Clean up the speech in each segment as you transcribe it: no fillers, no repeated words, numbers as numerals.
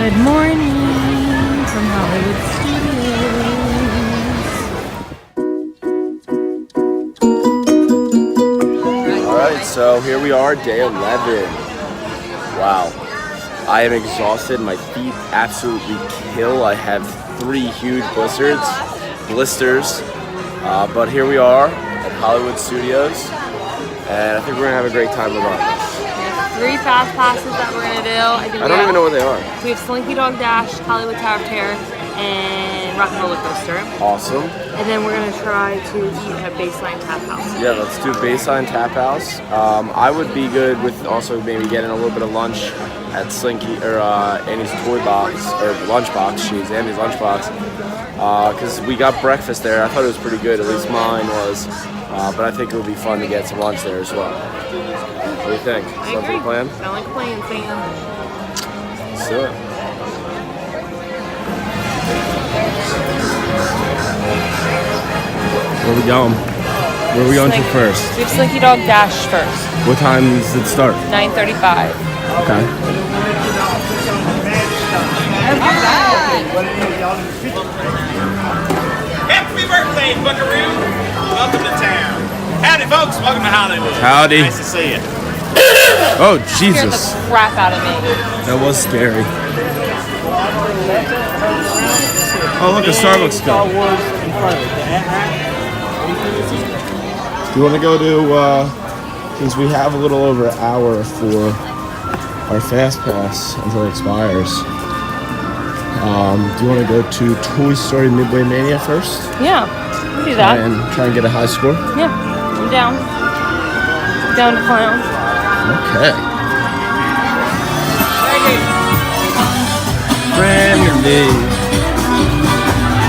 Good morning from Hollywood Studios. Alright, so here we are, day 11. Wow. I am exhausted. My feet absolutely kill. I have 3 huge blisters. But here we are at Hollywood Studios. And I think we're going to have a great time regardless. 3 fast passes that we're going to do. I don't even know what they are. We have Slinky Dog Dash, Hollywood Tower of Terror, and Rock and Roller Coaster. Awesome. And then we're going to try to eat at Baseline Tap House. Yeah, let's do Baseline Tap House. I would be good with also maybe getting a little bit of lunch at Slinky, or Annie's Toy Box, or Lunchbox, Annie's Lunchbox. Because we got breakfast there. I thought it was pretty good, at least mine was. But I think it would be fun to get some lunch there as well. What do you think? I Sounds like a plan? Sound like a plan, Sam. Let's do it. Where are we going? Where are we going to first? We have Slinky Dog Dash first. What time does it start? 9:35. Okay. Happy birthday, Buckaroo! Welcome to town. Howdy, folks. Welcome to Hollywood. Howdy. Nice to see you. Oh, Scared Jesus. the crap out of me. That was scary. Oh, look, a Starbucks cup. Do you want to go to, since we have a little over an hour for our Fast Pass until it expires, do you want to go to Toy Story Midway Mania first? Yeah, we'll do that. And try and get a high score? Yeah, I'm down. Down to clown. Okay. Friend of me.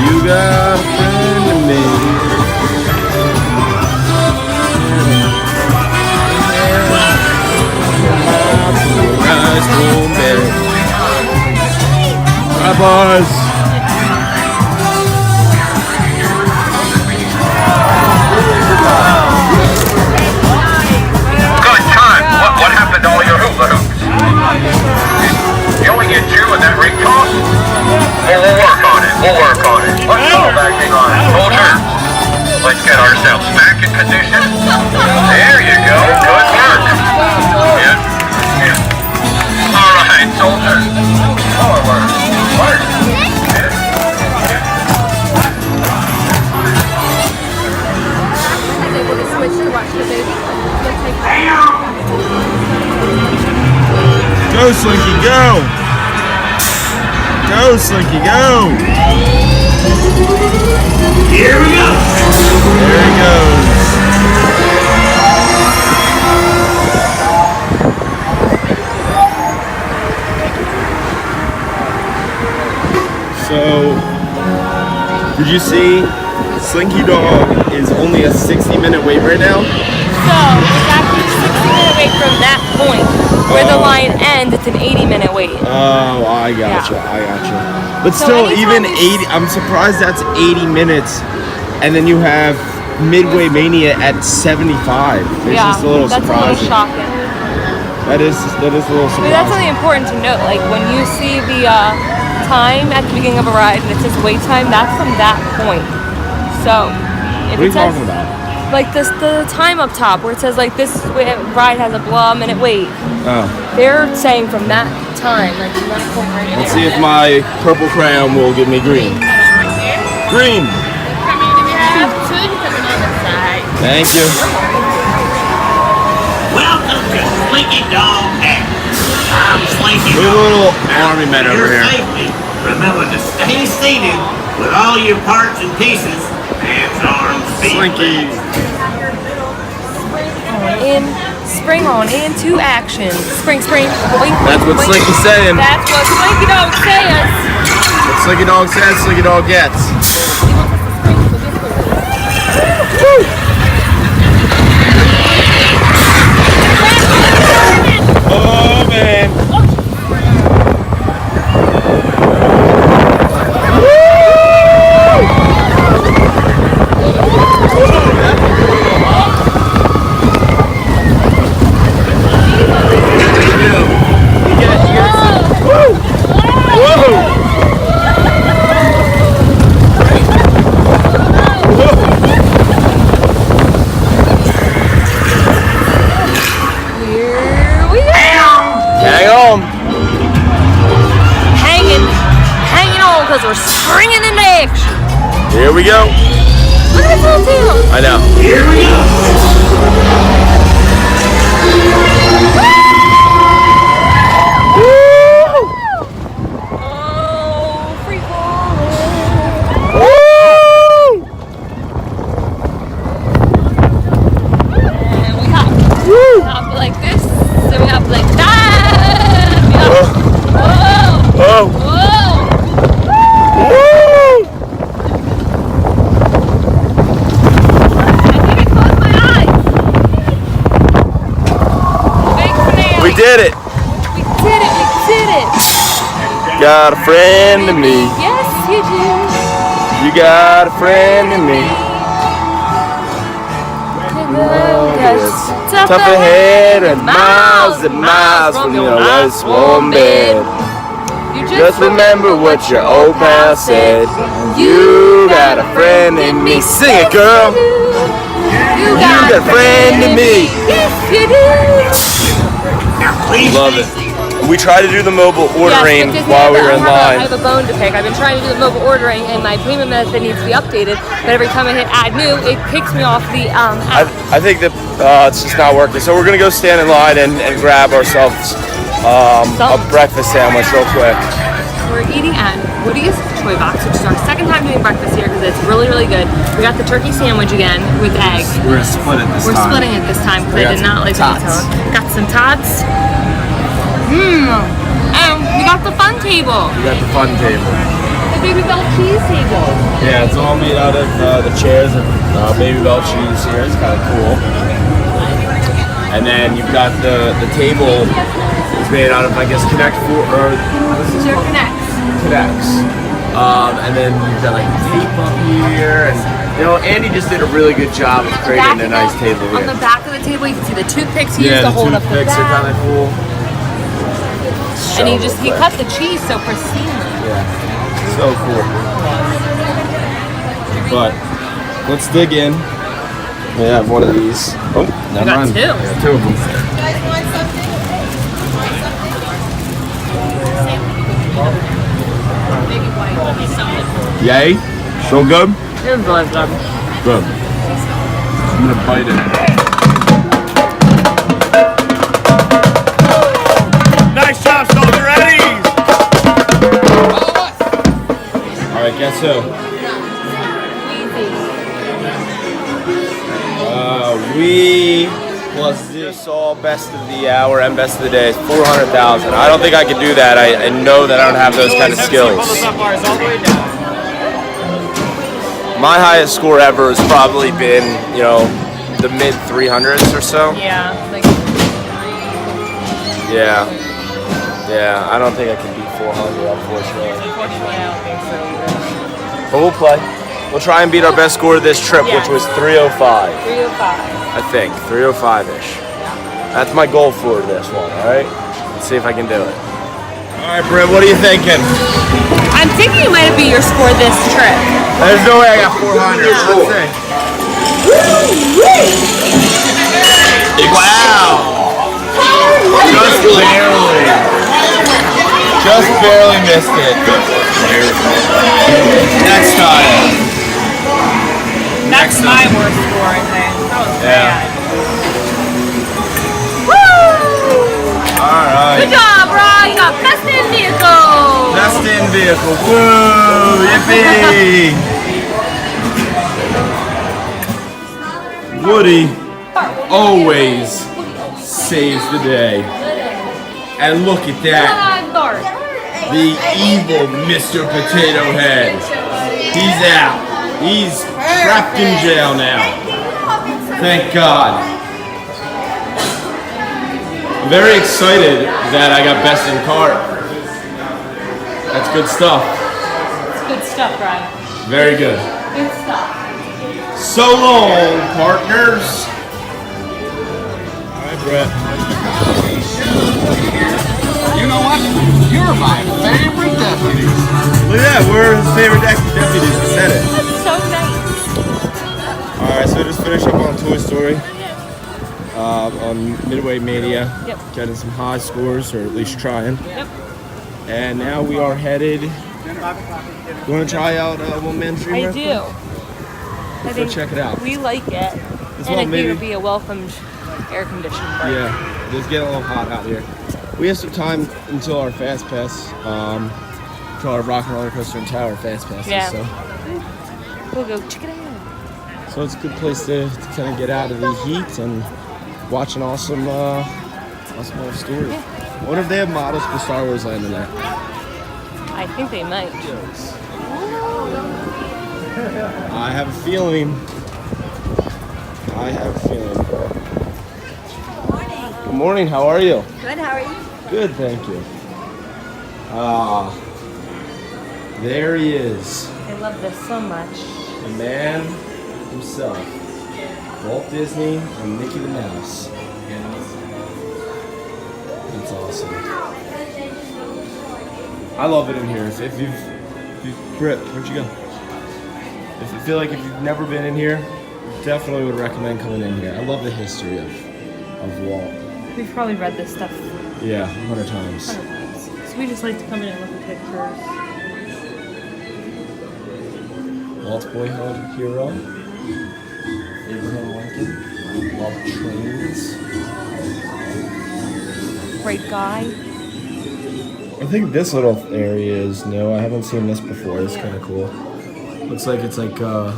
You got a friend of me. Bye, boys. Good time. What happened to all your hula hoops? You only get you in that ring toss? Well, we'll work on it. Let's start acting on it. Soldiers, let's get ourselves back in position. There you go. Good work. Yeah. All right, soldiers. Forward. Work. Go, Slinky, go! Go, Slinky, go! Here we go. There he goes. So, did you see Slinky Dog is only a 60-minute wait right now? So, it's actually a 60-minute wait from that point. Where the line ends, it's an 80-minute wait. Oh, I gotcha. But So still, anytime even we- 80, I'm surprised that's 80 minutes. And then you have Midway Mania at 75. It's just a little that's surprising. a little shocking. That is a little But surprising. that's something important to note. Like when you see the time at the beginning of a ride and it says wait time, that's from that point. So if What are you it says talking about? like the time up top where it says like this ride has a blah minute wait, Oh. they're saying from that time, like from that point right Let's there. see if my purple crayon will give me green. Green! Thank you. Welcome to Slinky Dog Dash. I'm Slinky We have a Dog. little army men For over your here. safety, remember to stay seated with all your parts and pieces. Hands, arms, feet. Slinky. Spring on into action. Spring. Wink, That's what wink. Slinky's saying. That's what Slinky Dog says. What Slinky Dog says, Slinky Dog gets. Oh man. Woo! Here we go. Look at this little tail. I know. Here we go. Oh, free falling. And we hop. We hop like this. Then we hop like that. We hop. Whoa. Oh. Whoa. I think I closed my eyes. Big finale. We did it. We did it. We did it. Got a friend in me. Yes, you do. You got a friend in me. Tough ahead and miles from your nice warm bed. You Just remember what your old pal said. You got a friend in me. Sing it, girl. You got a friend in me. Yes, you do. Now, please. Love it. We tried to do the mobile ordering Yes, while we were in I line. have a bone to pick. I've been trying to do the mobile ordering, and my payment method needs to be updated. But every time I hit add new, it kicks me off the app. I think that it's just not working. So we're gonna go stand in line and grab ourselves a breakfast sandwich real quick. We're eating at Woody's Toy Box, which is our second time doing breakfast here because it's really, really good. We got the turkey sandwich again with egg. We're gonna split it this We're splitting it this time because We I got did not like the tots. detail. Got some tots. And we got the fun table. We got the fun table. The Baby Bell cheese table. Yeah, it's all made out of the chairs and Baby Bell cheese here. It's kind of cool. And then you've got the table is made out of, I guess, Connect 4 or Sure connects. Connects. And then you've got like tape up here, and you know Andy just did a really good job of creating a nice table On here. the back of the table, you can see the toothpicks he used Yeah, to the hold up the toothpicks are kind back. of cool. And he cut the cheese so pristinely. Yeah, so cool. But let's dig in. We have one of these. Oh, never got mind. two. We got two of them. Yay? So good? It was really good. Good. I'm gonna bite it. Nice job, Soldier Eddie! Alright, guess who? We plus this all best of the hour and best of the day is 400,000. I don't think I could do that. I know that I don't have those kind of skills. My highest score ever has probably been, you know, the mid 300s or so. Yeah, like Yeah. Yeah, I don't think I can beat 400, unfortunately. unfortunately I don't think so either. But we'll play. We'll try and beat our best score this trip, Yeah. which was 305. 305. I think 305-ish. That's my goal for this one. All right. Let's see if I can do it. All right, Britt. What are you thinking? I'm thinking it might be your score this trip. There's no way I got 400. Let's see. Wow. Just barely. Just barely missed it. Next time. That's my worst score, I think. That was Yeah. bad. All right. Good job, Ryan. You got best in vehicle. Best in vehicle. Woo! Yippee! Woody always saves the day. And look at that. Come on, Bart. The evil Mr. Potato Head. He's out. He's trapped in jail now. Thank God. I'm very excited that I got best in cart. That's good stuff. It's good stuff, Ryan. Very good. Good stuff. So long, partners. All right, Brett. You know what? You're my favorite deputy. Look at that. We're his favorite deputies. I said it. That's so nice. All right, so just finish up on Toy Story. On Midway Mania. Yep. Getting some high scores, or at least trying. Yep. And now we are headed You want to try out One Man Dream? I real do. quick? I Let's go think check it out. we like it. As And well, I think maybe. it would be a welcomed air-conditioned break. Yeah, it does get a little hot out here. We have some time until our fast pass, until our Rock and Roller Coaster and Tower fast passes. Yeah. So. We'll go check it out. So it's a good place to kind of get out of the heat and watch an awesome little story. Yeah. What if they have models for Star Wars Land in there? I think they might. I have a feeling. Good morning, how are you? Good, how are you? Good, thank you. There he is. I love this so much. The man himself, Walt Disney and Mickey the Mouse. That's awesome. I love it in here. If you've Britt, where'd you go? If you feel like if you've never been in here, definitely would recommend coming in here. I love the history of Walt. We've probably read this stuff Yeah, 100 times. 100 times. So we just like to come in and look at pictures. Walt's boyhood hero, Abraham Lincoln, loved trains. Great guy. I think this little area is new. I haven't seen this before. It's kind of cool. Looks like it's like, do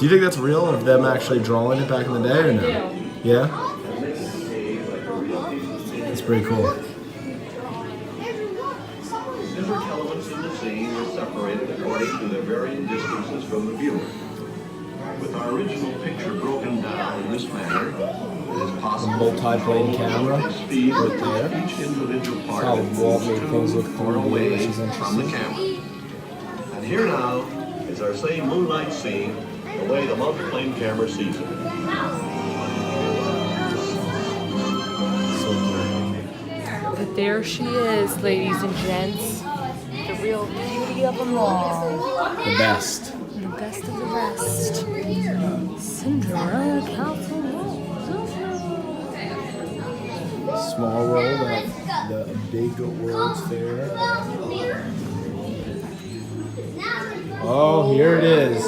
you think that's real of them actually drawing it back in the day or no? Yeah? It's pretty cool. Different elements in the scene are separated according to their varying distances from the viewer. With our original picture broken down in this manner, it is possible A multi-plane camera to speed right with there. each individual part How of Walt moves made things look to or 3D, away which is from the interesting. camera. And here now is our same moonlight scene, the way the multi-plane camera sees it. So cool. But there she is, ladies and gents. The real beauty of them all. The best. The best of the rest. Cinderella Castle Walk. Small world at the big World's Fair. Oh, here it is.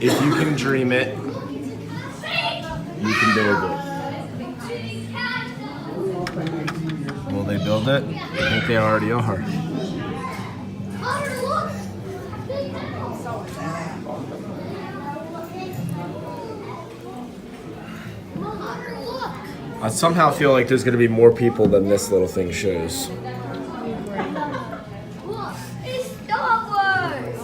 If you can dream it, you can build it. Will they build it? I think they already are. I somehow feel like there's going to be more people than this little thing shows. It's Star Wars!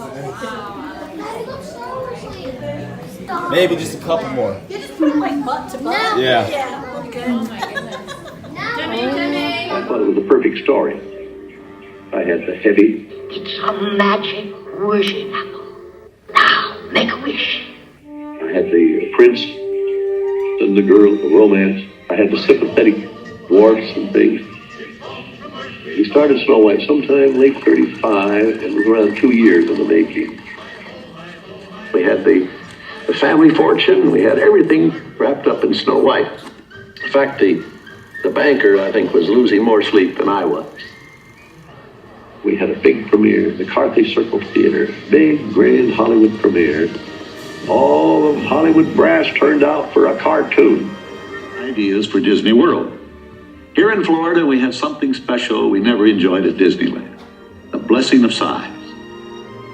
Wow. Maybe just a couple more. You're just putting my butt to butt? Yeah. Yeah, okay. Oh my goodness. Jimmy! I thought it was a perfect story. I had the heavy, It's a magic wishing apple. Now, make a wish. I had the prince and the girl, the romance. I had the sympathetic dwarfs and things. We started Snow White sometime late 35, and it was around 2 years in the making. We had the family fortune, we had everything wrapped up in Snow White. In fact, the banker, I think, was losing more sleep than I was. We had a big premiere, the Carthay Circle Theater, big, grand Hollywood premiere. All of Hollywood brass turned out for a cartoon. Ideas for Disney World. Here in Florida, we have something special we never enjoyed at Disneyland. The blessing of size.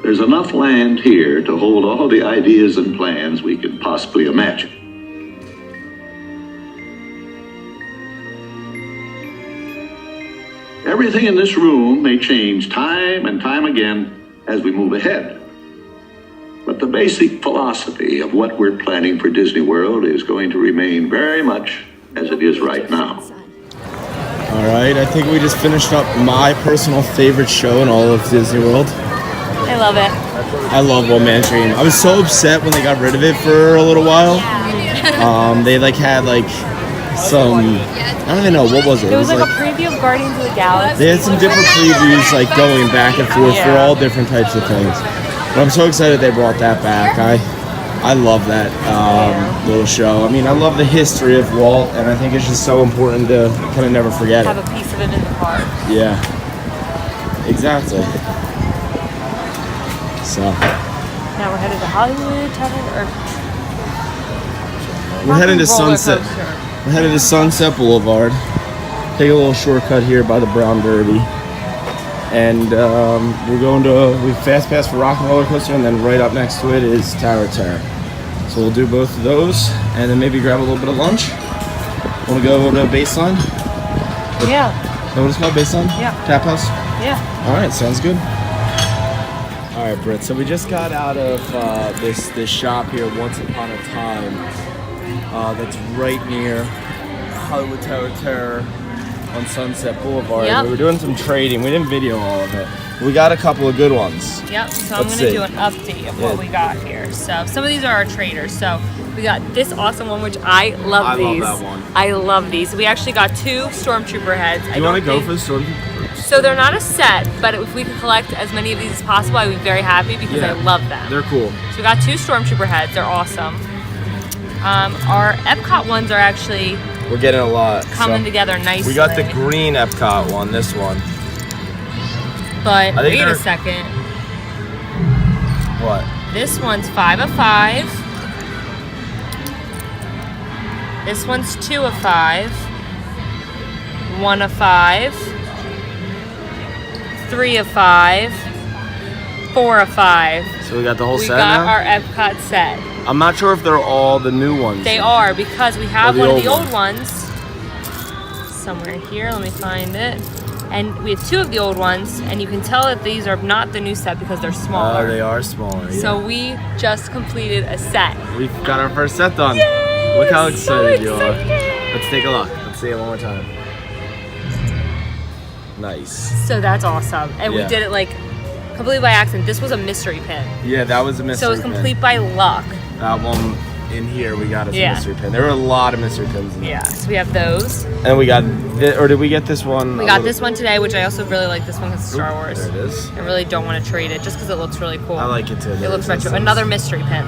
There's enough land here to hold all the ideas and plans we could possibly imagine. Everything in this room may change time and time again as we move ahead. But the basic philosophy of what we're planning for Disney World is going to remain very much as it is right now. All right, I think we just finished up my personal favorite show in all of Disney World. I love it. I love One Man Dream. I was so upset when they got rid of it for a little while. They had some, I don't even know, what was it? It was like a preview of Guardians of the Galaxy. They had some different previews going back and forth for all different types of things. But I'm so excited they brought that back. I love that little show. I mean, I love the history of Walt, and I think it's just so important to kind of never forget Have it. a piece of it in the park. Yeah. Exactly. So Now we're headed to Hollywood Tavern, we're heading to roller Sunset. coaster. We're headed to Sunset Boulevard. Take a little shortcut here by the Brown Derby, and we're going to fast pass for Rock and Roller Coaster, and then right up next to it is Tower of Terror. So we'll do both of those, and then maybe grab a little bit of lunch. Want to go over to Baseline? Yeah. Is that what it's called, Baseline? Yeah. Tap House? Yeah. All right, sounds good. All right, Britt. So we just got out of this shop here, Once Upon a Time. That's right near Hollywood Tower of Terror on Sunset Boulevard. Yep. We were doing some trading. We didn't video all of it. We got a couple of good ones. Yep, so Let's I'm see. going to do an update of what we got here. So some of these are our traders. So we got this awesome one, which I love I these. love that one. I love these. We actually got 2 Stormtrooper heads. Do you want to go for the Stormtrooper? So they're not a set, but if we could collect as many of these as possible, I would be very happy because I love them. They're cool. So we got 2 Stormtrooper heads. They're awesome. Our Epcot ones are actually We're getting a lot. coming together nicely. We got the green Epcot one, this one. But I think wait a they're- second. What? This one's 5 of 5. This one's 2 of 5. 1 of 5. 3 of 5. 4 of 5. So we got the whole We set got now? our Epcot set. I'm not sure if they're all the new ones. They are because we have the one of old the one. old ones somewhere here. Let me find it. And we have 2 of the old ones, and you can tell that these are not the new set because they're smaller. Oh, they are smaller. Yeah. So we just completed a set. We've got our first set done. Yay! Look how So excited you are. excited. Let's take a look. Let's see it one more time. Nice. So that's awesome. And we Yeah. did it like completely by accident. This was a mystery pin. Yeah, that was a mystery So it was pin. complete by luck. That one in here we got as Yeah. a mystery pin. There were a lot of mystery pins in there. Yeah, so we have those. And we got, or did we get this one? We got this one today, which I also really like this one because it's Star Wars. There it is. I really don't want to trade it just because it looks really cool. I like it too. It looks retro. Another mystery pin.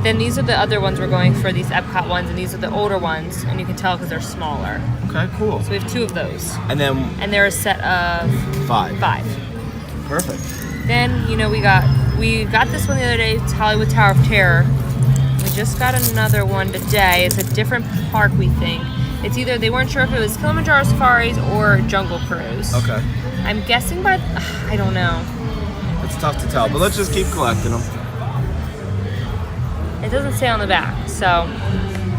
Then these are the other ones we're going for, these Epcot ones, and these are the older ones, and you can tell because they're smaller. Okay, cool. So we have 2 of those. And then And they're a set of 5. 5. Perfect. Then, you know, we got this one the other day, it's Hollywood Tower of Terror. We just got another one today. It's a different park, we think. It's either, they weren't sure if it was Kilimanjaro Safaris or Jungle Cruise. Okay. I'm guessing by, I don't know. It's tough to tell, but let's just keep collecting them. It doesn't say on the back, so,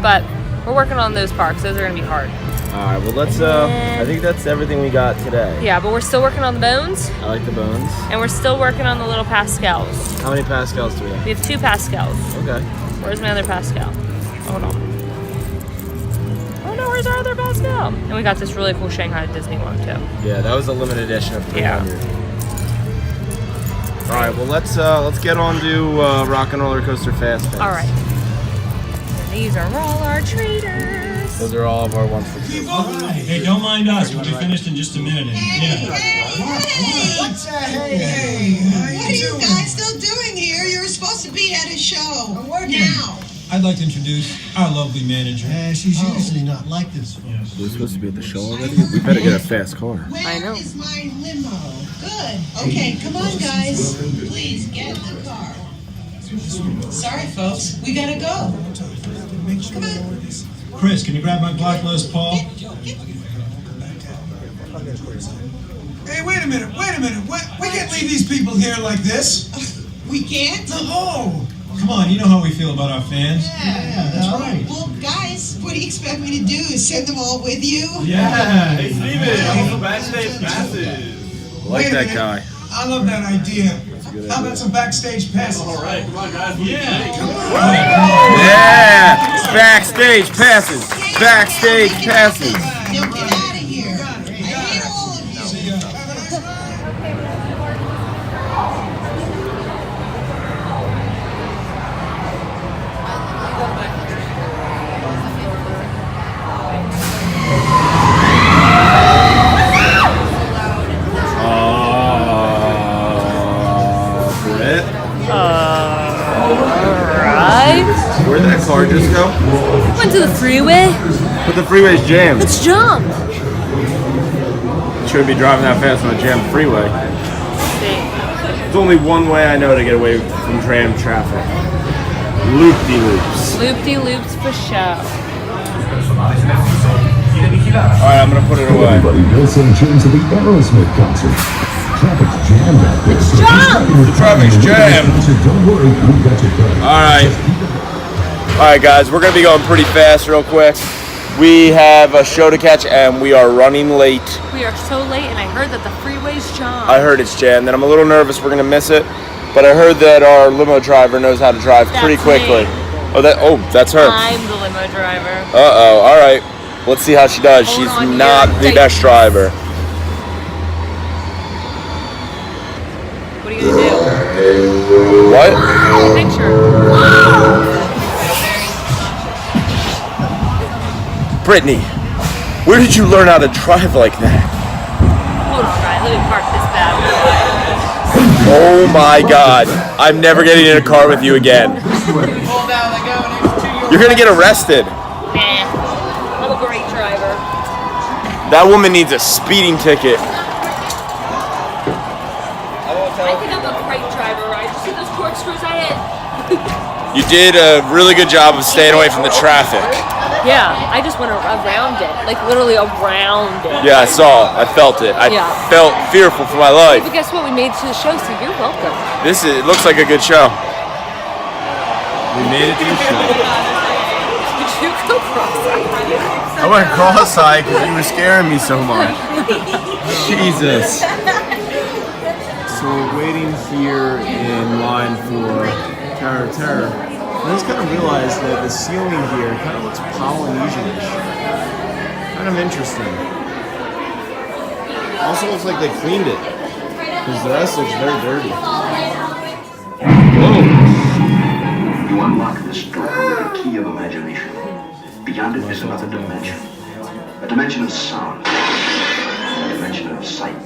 but we're working on those parks. Those are gonna be hard. All right, well let's, I think that's everything we got today. Yeah, but we're still working on the bones, I like the bones. and we're still working on the little Pascals. How many Pascals do we have? We have 2 Pascals. Okay. Where's my other Pascal? Hold on. Oh no, where's our other Pascal? And we got this really cool Shanghai Disney one too. Yeah, that was a limited edition of 300. Yeah. All right, well let's get on to Rock and Roller Coaster Fast Pass. All right. And these are all our traders. Those are all of our 1 for 2. Hey, don't mind us. We'll be finished in just a minute. Yeah. What's that? Hey, What are you guys still doing here? You're supposed to be at a show. I'm working. Now. I'd like to introduce our lovely manager. Yeah, she's usually not like this. We're supposed to be at the show already? We better get a fast car. I know. Where is my limo? Good. Okay, come on, guys. Please get in the car. Sorry, folks. We gotta go. Come on. Chris, can you grab my black list, Paul? Hey, wait a minute. We can't leave these people here like this. We can't? No. Come on, you know how we feel about our fans. Yeah, that's right. Well, guys, what do you expect me to do? Send them all with you? Yeah. Hey, Steven, some backstage passes. I like that guy. I love that idea. How about some backstage passes? All right, come on, guys. Yeah. Yeah! Backstage passes! Backstage passes! Now get out of here. I hate all of you. See ya. Britt? Alright. Where'd that car just go? Went to the freeway. But the freeway's jammed. Let's jump. shouldn't be driving that fast on a jammed freeway. See. There's only one way I know to get away from jammed traffic. Loop-de-loops. Loop-de-loops for show. Alright, I'm gonna put it away. Everybody knows some tunes at the Aerosmith concert. Traffic's jammed out there. It's jammed! The traffic's jammed. Don't worry, we got you covered. Alright guys, we're gonna be going pretty fast real quick. We have a show to catch and we are running late. We are so late and I heard that the freeway's jammed. I heard it's jammed and I'm a little nervous we're gonna miss it. But I heard that our limo driver knows how to drive pretty quickly. Me. That's her. I'm the limo driver. Uh-oh, alright. Let's see how she does. Hold She's on not here. the best driver. What are you gonna do? What? Picture. Brittany, where did you learn how to drive like that? Hold on, Ryan. Let me park this bad boy. Oh my god. I'm never getting in a car with you again. You're gonna get arrested. Nah. I'm a great driver. That woman needs a speeding ticket. I think I'm a great driver, Ryan. You see those corkscrews I hit? You did a really good job of staying away from the traffic. Yeah, I just went around it. Like literally around it. Yeah, I saw. I felt it. I felt fearful for my life. But guess what? We made it to the show, so you're welcome. It looks like a good show. We made it to the show. Did you go cross-eyed? I went cross-eyed because you were scaring me so much. Jesus. So we're waiting here in line for Tower of Terror. I just kind of realized that the ceiling here kind of looks Polynesian-ish. Kind of interesting. Also looks like they cleaned it, because the rest looks very dirty. Whoa! You unlock this door with the key of imagination. Beyond it is another dimension. A dimension of sound. A dimension of sight.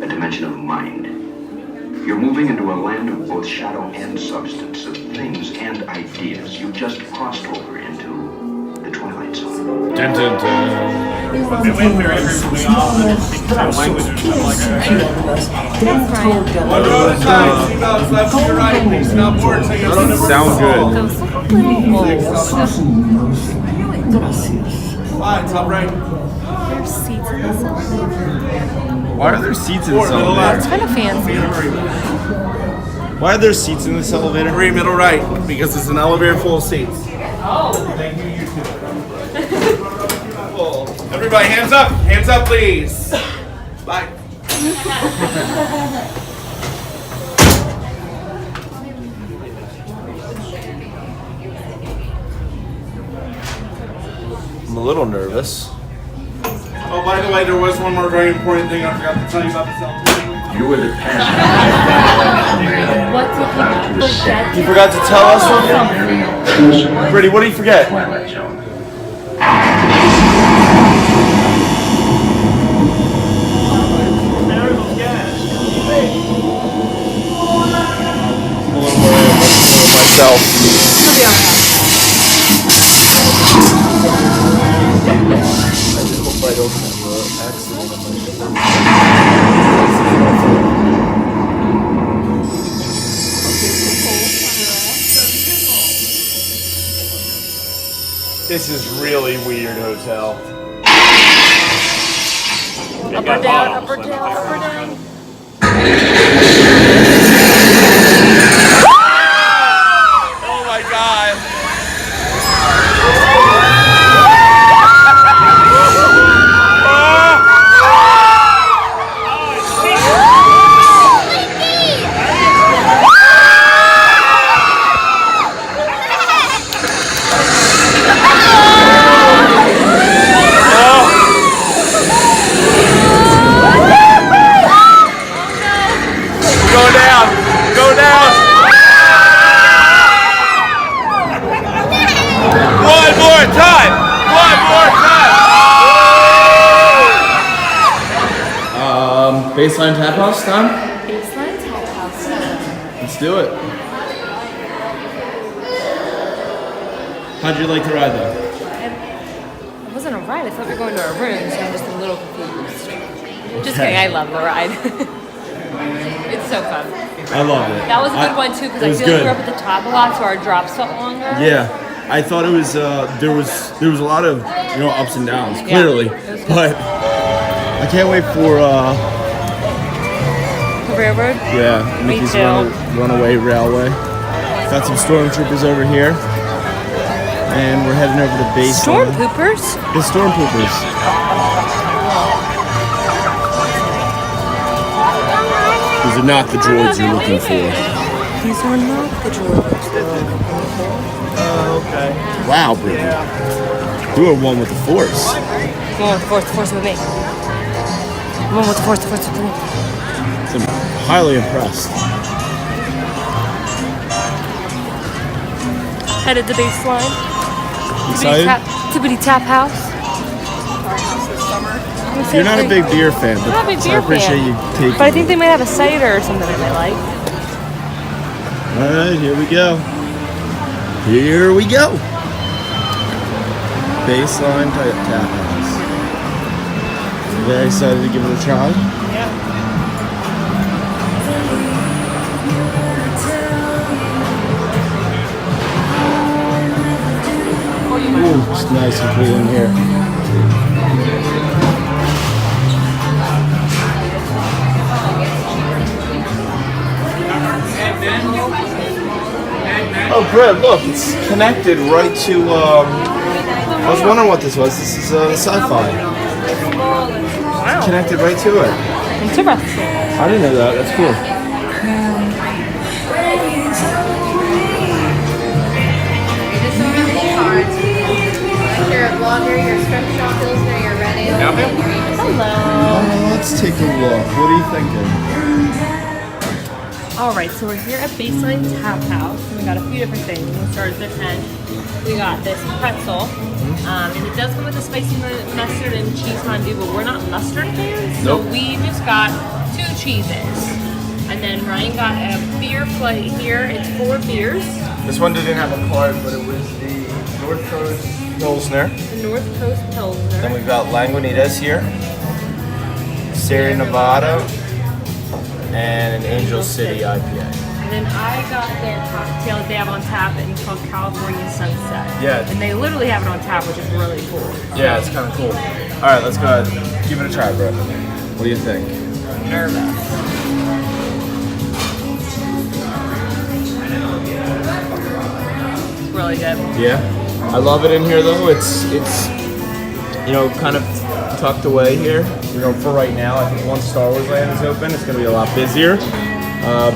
A dimension of mind. You're moving into a land of both shadow and substance, of things and ideas. You just crossed over into the Twilight Zone. Dun, dun, dun. Sound good. Top right. There's seats in this elevator. Why are there seats in this elevator? It's kind of fancy. Why are there seats in this elevator? Three, middle right, because it's an elevator full of seats. Oh. Thank you, you too. Everybody, hands up. Hands up, please. Bye. I'm a little nervous. Oh, by the way, there was one more very important thing I forgot to tell you about this elevator. You were the past. What did he forget? You forgot to tell us something? Brittany, what did you forget? Twilight Zone. I'm a little worried about myself. You'll be okay. I just hope I don't have an accident on my This is really weird hotel. Up or down, up or down, up or down. Oh my god. Baseline tap house time? Baseline tap house. Let's do it. How'd you like the ride though? It wasn't on a ride. I thought we were going to our room, so I'm just a little confused. Just kidding. I love the ride. It's so fun. I love it. That was a good one too because I feel like we were up at the top a lot, so our drops felt longer. Yeah, I thought it was there was a lot of ups and downs clearly, but I can't wait for the railroad. Yeah, Mickey's Runaway Railway. Got some stormtroopers over here, and we're heading over to base. Stormtroopers? The stormtroopers. These are not the droids you're looking for. These are not the droids. Oh, okay. Wow, Brittany. You are one with the Force. Come on, the Force with me. Come on with the Force with me. I'm highly impressed. Headed to baseline. Excited? Tippity Tap House. You're not a big beer fan, but I'm not a big beer I appreciate fan. you taking. But I think they might have a cider or something that I like. All right, here we go. Here we go. Baseline Tap House. Very excited to give it a try. Yeah. Ooh, it's nice and cool in here. Oh, Brett, look, it's connected right to, I was wondering what this was. This is sci-fi. Wow. It's connected right to it. Interesting. I didn't know that. That's cool. You're a vlogger, you're a scrumshot pilsner, you're ready. Hello. Let's take a look. What are you thinking? Alright, so we're here at Baseline Tap House, and we got a few different things. We'll start at this end. We got this pretzel, and it does come with a spicy mustard and cheese fondue, but we're not mustard fans, so we just got 2 cheeses. And then Ryan got a beer plate here. It's 4 beers. This one didn't have a card, but it was the North Coast Pilsner. The North Coast Pilsner. Then we've got Lagunitas here, Sierra Nevada, and an Angel City IPA. And then I got their cocktail that they have on tap, and it's called California Sunset. Yeah. And they literally have it on tap, which is really cool. Yeah, it's kind of cool. All right, let's go ahead. Give it a try, bro. What do you think? I'm nervous. It's really good. Yeah. I love it in here though. It's kind of tucked away here. For right now, I think once Star Wars Land is open, it's going to be a lot busier.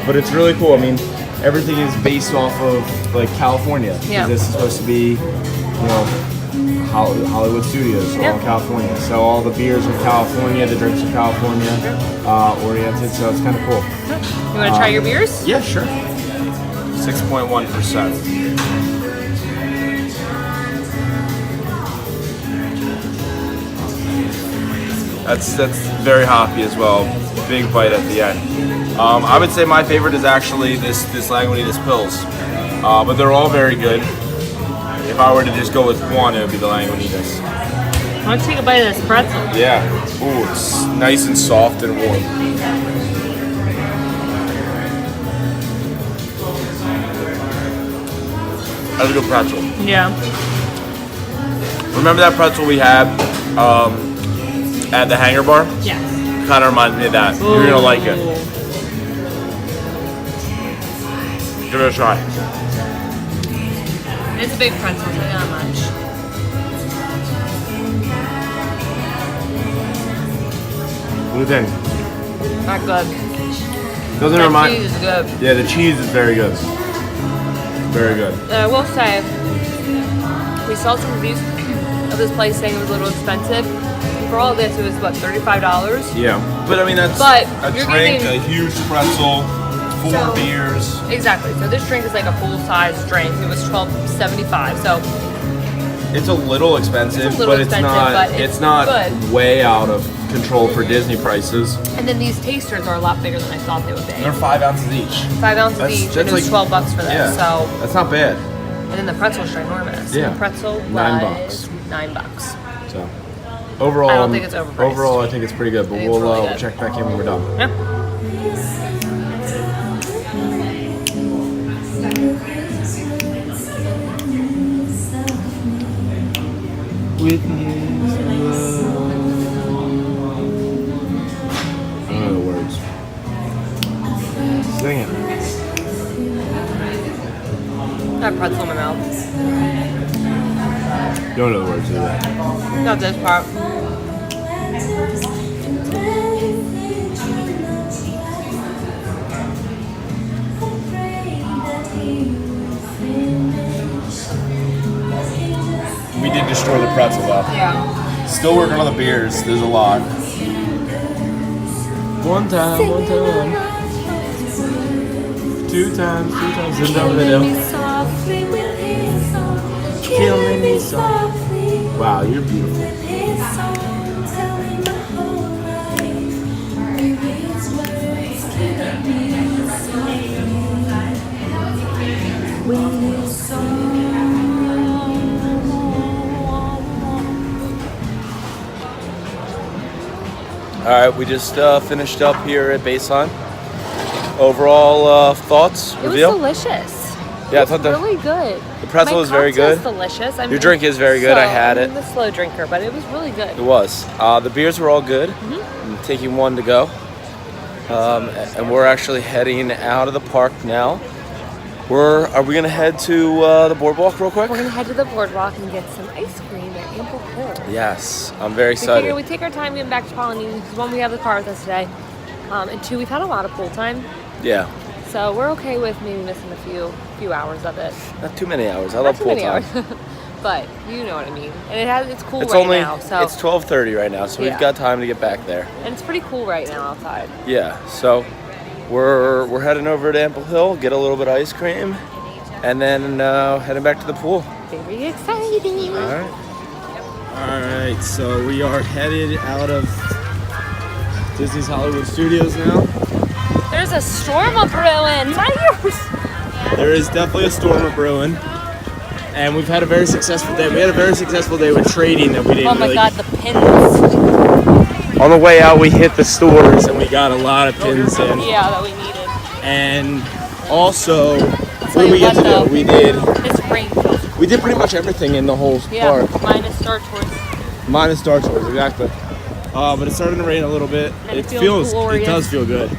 But it's really cool. I mean, everything is based off of like California. Yeah. This is supposed to be, Hollywood Studios, all in California. So all the beers are California, the drinks are California oriented. So it's kind of cool. You want to try your beers? Yeah, sure. 6.1%. That's very hoppy as well. Big bite at the end. I would say my favorite is actually this Lagunitas Pils, but they're all very good. If I were to just go with one, it would be the Lagunitas. Why don't you take a bite of this pretzel? Yeah. Ooh, it's nice and soft and warm. That's a good pretzel. Yeah. Remember that pretzel we had at the Hangar Bar? Yes. Kind of reminds me of that. You're gonna like it. Give it a try. It's a big pretzel, so not much. What do you think? Not good. Doesn't The remind. cheese is good. Yeah, the cheese is very good. Very good. I will say, we saw some reviews of this place saying it was a little expensive. And for all of this, it was about $35. Yeah, but I mean that's But a you're drink, getting- a huge pretzel, 4 beers. Exactly. So this drink is like a full-size drink. It was $12.75. So It's a little expensive, It's a little but it's expensive, not. but It's it's not good. way out of control for Disney prices. and then these tasters are a lot bigger than I thought they would be. They're 5 ounces each. 5 ounces That's- each, and that's it was like- $12 for this. Yeah, So, that's not bad. and then the pretzel's ginormous. Yeah. The pretzel $9. was $9. So So overall, I don't think it's overpriced. Overall, I think it's pretty good. But It's we'll really good. check back in when we're done. Yep. With his love. I don't know the words. Sing it. Got pretzel in my mouth. Don't know the words either. Not this part. We did destroy the pretzel though. Yeah. Still working on the beers. There's a lot. One time. Two times. And over the hill. Killing me softly. Wow, you're beautiful. All right, we just finished up here at Baseline. Overall thoughts, reveal? It was delicious. Yeah, I thought It was really good. the pretzel was very good. My cocktail's delicious. Your drink is very good. I had it. I'm a slow drinker, but it was really good. It was. The beers were all good. I'm taking one to go. And we're actually heading out of the park now. Are we gonna head to the boardwalk real quick? We're gonna head to the boardwalk and get some ice cream at Ample Hill. Yes, I'm very We excited. figure we take our time getting back to Polynesian because one, we have the car with us today, and two, we've had a lot of pool time, Yeah, so we're okay with maybe missing a few hours of it. not too many hours. I Not love too pool many time. hours, but you know what I mean. And it's cool It's right only now, so it's 12:30 right now, so Yeah. we've got time to get back there. and it's pretty cool right now outside. Yeah, so we're heading over to Ample Hill, get a little bit of ice cream, and then heading back to the pool. Very exciting. All right. All right, so we are headed out of Disney's Hollywood Studios now. There's a storm a brewing. There is definitely a storm a brewing, and we've had a very successful day. We had a very successful day with trading that we didn't Oh my really. God, the pins. On the way out, we hit the stores and we got a lot of pins in. Yeah, that we needed. And also, what tell did we you get to what, though, do? This rain feels We did pretty much everything in the whole park. minus Star Tours. Minus Star Tours, exactly. But it's starting to rain a little bit. And it feels glorious. It does feel good.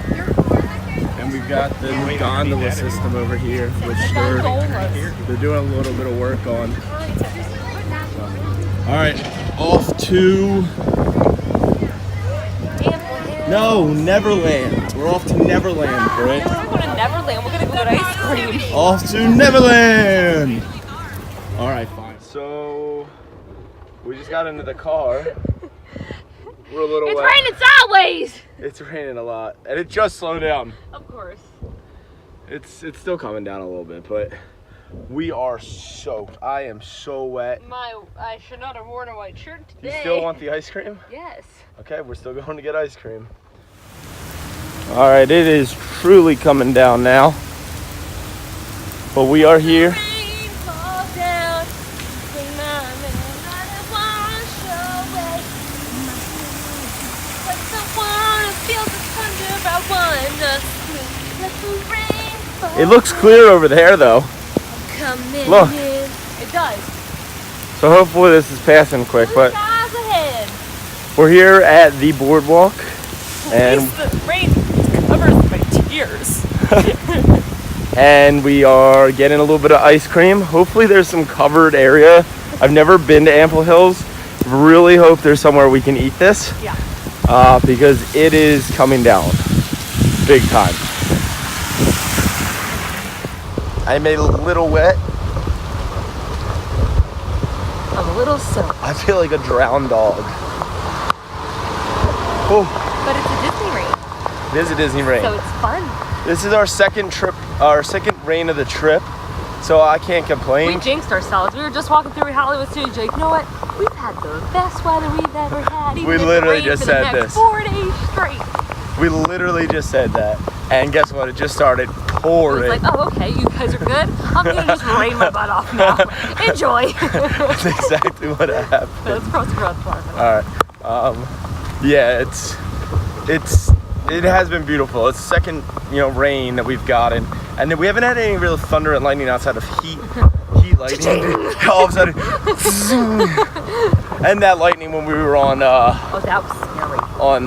And we've got the new gondola system over here, which they're doing a little bit of work on. All right, off to Neverland. We're off to Neverland, Britt. We're going to Neverland. We're going to go get ice cream. Off to Neverland. All right, fine. So we just got into the car. We're a little It's wet. raining sideways. It's raining a lot, and it just slowed down. Of course. It's still coming down a little bit, but we are soaked. I am so wet. I should not have worn a white shirt Do today. you still want the ice cream? Yes. Okay, we're still going to get ice cream. All right, it is truly coming down now, but we are here. It looks clear over there, though. Look. It does. So hopefully this is passing quick, but Guys ahead. we're here at the boardwalk, and The rain covers my tears. and we are getting a little bit of ice cream. Hopefully there's some covered area. I've never been to Ample Hills. Really hope there's somewhere we can eat this. Yeah. Because it is coming down big time. I'm a little wet. I'm a little soaked. I feel like a drowned dog. Oh, But it's a Disney rain, it is a Disney rain. so it's fun. This is our second rain of the trip, so I can't complain. We jinxed ourselves. We were just walking through Hollywood Studios. Like, you know what? We've had the best weather we've ever had. Even We if it literally rains just for the said next this. 4 days straight. We literally just said that. And guess what? It just started I pouring. was like, oh, okay, you guys are good. I'm gonna just rain my butt off now. Enjoy. That's exactly what happened. That's cross the road part. All right. Yeah, it has been beautiful. It's the second, rain that we've gotten, and we haven't had any real thunder and lightning outside of heat lightning. All of a sudden, and that lightning when we were on. Oh, that was scary. On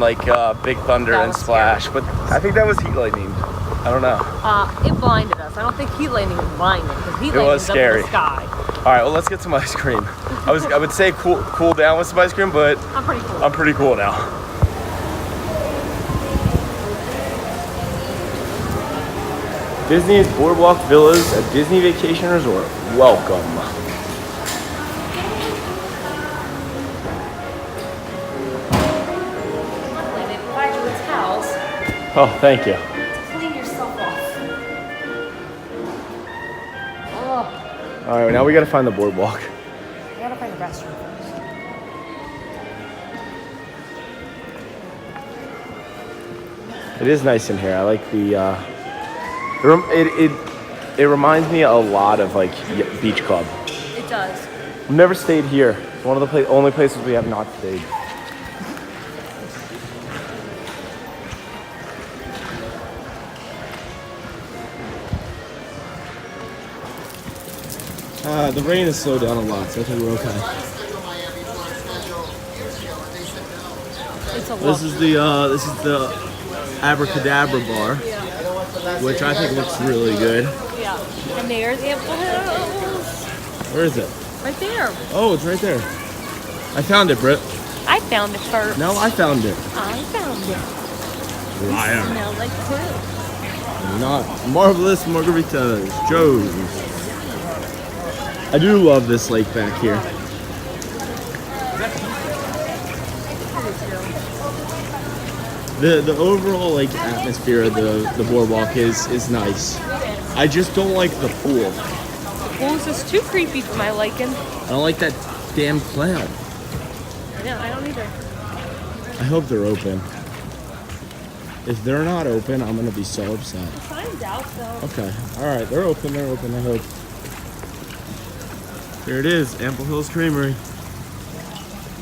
Big Thunder and Splash, but I think that was heat lightning. I don't know. It blinded us. I don't think heat lightning is blinding because heat lightning was is up scary. in the sky. All right, well, let's get some ice cream. I would say cool down with some ice cream, but I'm pretty cool now. Disney's Boardwalk Villas at Disney Vacation Resort. Welcome. They provide you with towels Oh, thank you. to clean yourself off. Oh, All right, now we gotta find the boardwalk. I gotta find the restroom first. It is nice in here. I like the. It reminds me a lot of Beach Club. It does. I've never stayed here. It's one of the only places we have not stayed. The rain has slowed down a lot, so I think we're okay. It's a This is the Abracadabra bar, which I think looks really good. Yeah. And there's Ample Hills. Where is it? Right there. Oh, it's right there. I found it, Britt. I found it first. No, I found it. I found it. Liar. Smells like food. Not marvelous margaritas, Joe's. I do love this lake back here. The overall atmosphere of the boardwalk is nice. I just don't like the pool. The pool's just too creepy for my liking. I don't like that damn cloud. No, I don't either. I hope they're open. If they're not open, I'm gonna be so upset. We'll find out though. Okay, all right, they're open, I hope. There it is, Ample Hills Creamery.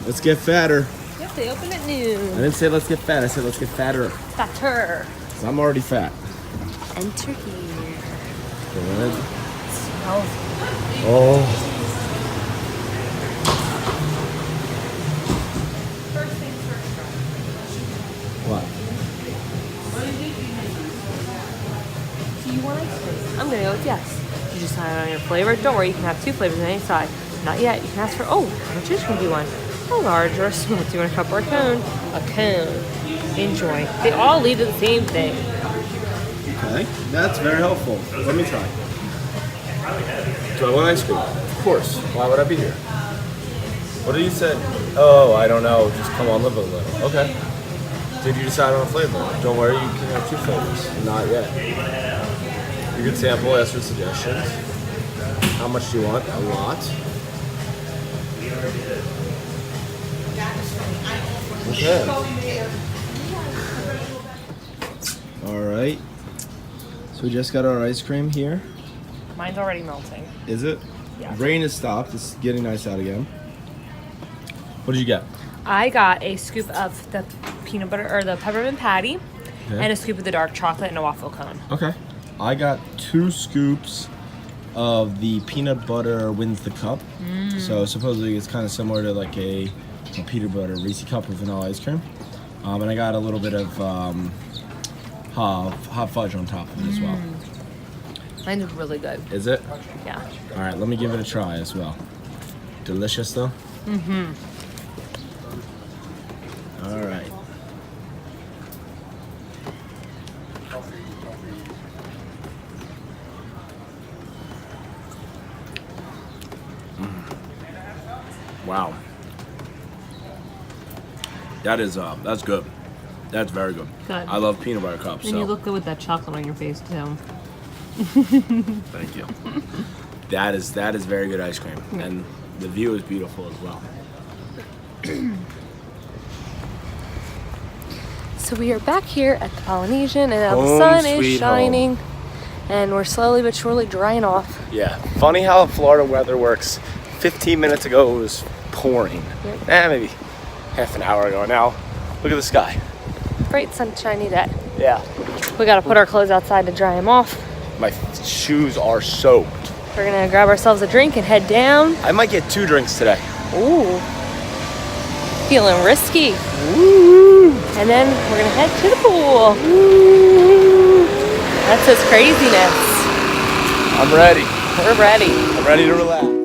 Let's get fatter. Yep, they open at noon. I didn't say let's get fat, I said let's get fatter. Fatter. 'Cause I'm already fat. Enter here. Good. Smells Oh. First things first. What? Do you want ice cream? I'm gonna go with yes. You decide on your flavor. Don't worry, you can have 2 flavors on any side. Not yet. You can ask for, how much ice cream do you want? A large or a small? Do you want a cup or a cone? A cone. Enjoy. They all lead to the same thing. Okay, that's very helpful. Let me try. Do I want ice cream? Of course. Why would I be here? What did you say? Oh, I don't know. Just come on, live a little. Okay. Did you decide on a flavor? Don't worry, you can have 2 flavors. Not yet. You can sample, ask for suggestions. How much do you want? A lot. Okay. All right. So we just got our ice cream here. Mine's already melting. Is it? Yeah. Rain has stopped. It's getting nice out again. What did you get? I got a scoop of the peanut butter or the peppermint patty, and a scoop of the dark chocolate and a waffle cone. Okay. I got 2 scoops of the peanut butter wins the cup. So supposedly it's kind of similar to a peanut butter Reese's cup with vanilla ice cream. And I got a little bit of hot fudge on top of it as well. Mine's really good. Is it? Yeah. All right, let me give it a try as well. Delicious though? Mm-hmm. All right. Wow. That's good. That's very good. Good. I love peanut butter cups. And you look good with that chocolate on your face too. Thank you. That is very good ice cream, and the view is beautiful as well. So we are back here at the Polynesian, and now the Home sun is sweet shining, and we're slowly but surely drying off. Yeah, funny how Florida weather works. 15 minutes ago it was pouring. Maybe half an hour ago. Now, look at the sky. Bright sunshiny day. Yeah. We gotta put our clothes outside to dry them off. My shoes are soaked. We're gonna grab ourselves a drink and head down. I might get 2 drinks today. Ooh. Feeling risky. Woo! And then we're gonna head to the pool. Woo! That's just craziness. I'm ready. We're ready. I'm ready to relax.